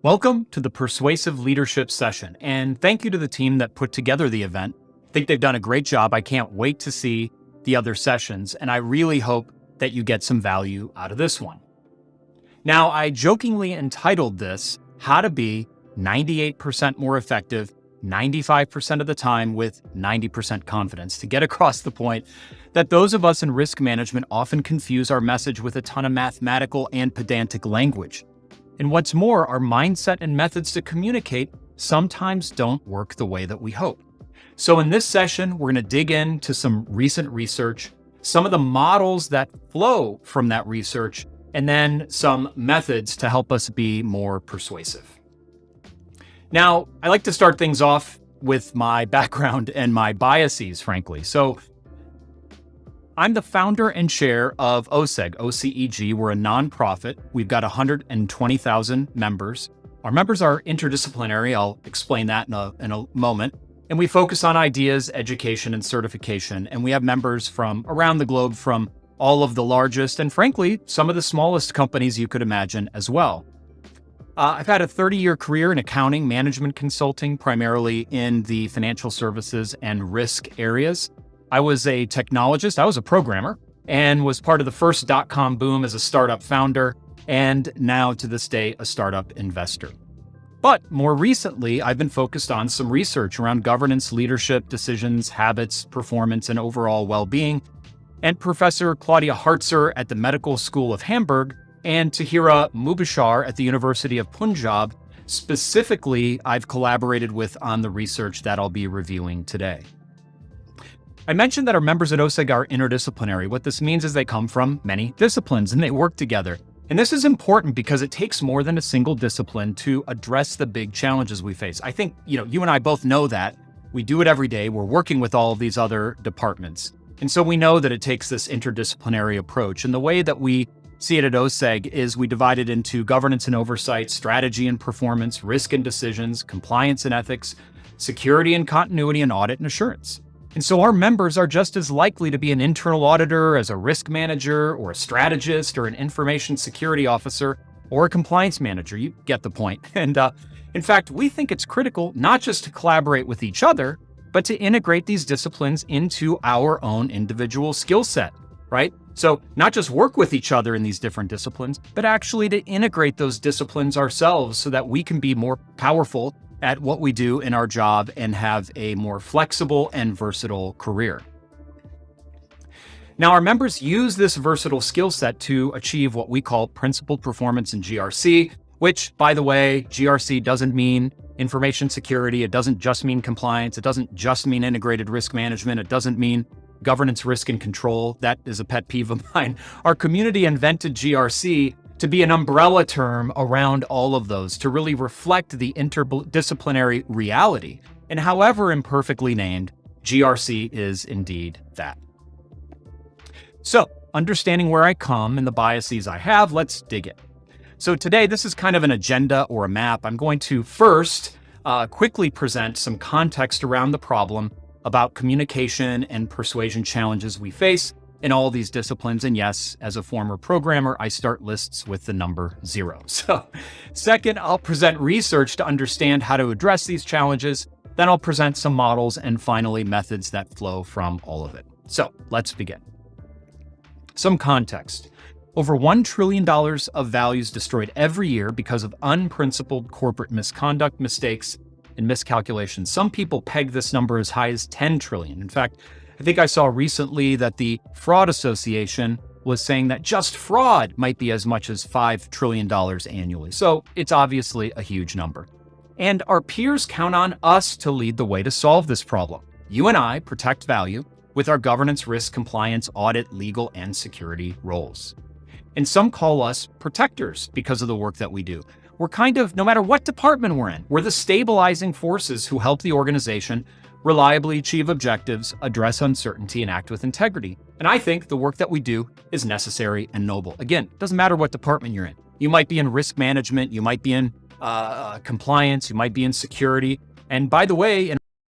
Welcome to the Persuasive Leadership Session, and thank you to the team that put together the event. I think they've done a great job. I can't wait to see the other sessions, and I really hope that you get some value out of this one. Now, I jokingly entitled this, How to Be 98% More Effective 95% of the time with 90% confidence, to get across the point that those of us in risk management often confuse our message with a ton of mathematical and pedantic language. And what's more, our mindset and methods to communicate sometimes don't work the way that we hope. So in this session, we're going to dig into some recent research, some of the models that flow from that research, and then some methods to help us be more persuasive. Now, I like to start things off with my background and my biases, frankly. So I'm the founder and chair of OCEG, OCEG. We're a nonprofit. We've got 120,000 members. Our members are interdisciplinary. I'll explain that in a moment. And we focus on ideas, education, and certification. And we have members from around the globe, from all of the largest and frankly, some of the smallest companies you could imagine as well. I've had a 30-year career in accounting, management consulting, primarily in the financial services and risk areas. I was a technologist, I was a programmer, and was part of the first dot-com boom as a startup founder, and now to this day, a startup investor. But more recently, I've been focused on some research around governance, leadership, decisions, habits, performance, and overall well-being. And Professor Claudia Hartzer at the Medical School of Hamburg and Tahira Mubashar at the University of Punjab, specifically, I've collaborated with on the research that I'll be reviewing today. I mentioned that our members at OCEG are interdisciplinary. What this means is they come from many disciplines and they work together. And this is important because it takes more than a single discipline to address the big challenges we face. I think, you and I both know that. We do it every day. We're working with all of these other departments. And so we know that it takes this interdisciplinary approach. And the way that we see it at OCEG is we divide it into governance and oversight, strategy and performance, risk and decisions, compliance and ethics, security and continuity, and audit and assurance. And so our members are just as likely to be an internal auditor as a risk manager or a strategist or an information security officer or a compliance manager. You get the point. And in fact, we think it's critical not just to collaborate with each other, but to integrate these disciplines into our own individual skill set, right? So not just work with each other in these different disciplines, but actually to integrate those disciplines ourselves so that we can be more powerful at what we do in our job and have a more flexible and versatile career. Now, our members use this versatile skill set to achieve what we call principled performance in GRC, which, by the way, GRC doesn't mean information security. It doesn't just mean compliance. It doesn't just mean integrated risk management. It doesn't mean governance, risk, and control. That is a pet peeve of mine. Our community invented GRC to be an umbrella term around all of those, to really reflect the interdisciplinary reality. And however imperfectly named, GRC is indeed that. So, understanding where I come and the biases I have, let's dig in. So today, this is kind of an agenda or a map. I'm going to first quickly present some context around the problem about communication and persuasion challenges we face in all these disciplines. And yes, as a former programmer, I start lists with the number 0. So second, I'll present research to understand how to address these challenges. Then I'll present some models and finally methods that flow from all of it. So let's begin. Some context. Over $1 trillion of values destroyed every year because of unprincipled corporate misconduct, mistakes, and miscalculations. Some people peg this number as high as 10 trillion. In fact, I think I saw recently that the Fraud Association was saying that just fraud might be as much as $5 trillion annually. So it's obviously a huge number. And our peers count on us to lead the way to solve this problem. You and I protect value with our governance, risk, compliance, audit, legal, and security roles. And some call us protectors because of the work that we do. We're kind of, no matter what department we're in, we're the stabilizing forces who help the organization reliably achieve objectives, address uncertainty, and act with integrity. And I think the work that we do is necessary and noble. Again, it doesn't matter what department you're in. You might be in risk management, you might be in compliance, you might be in security. And by the way, in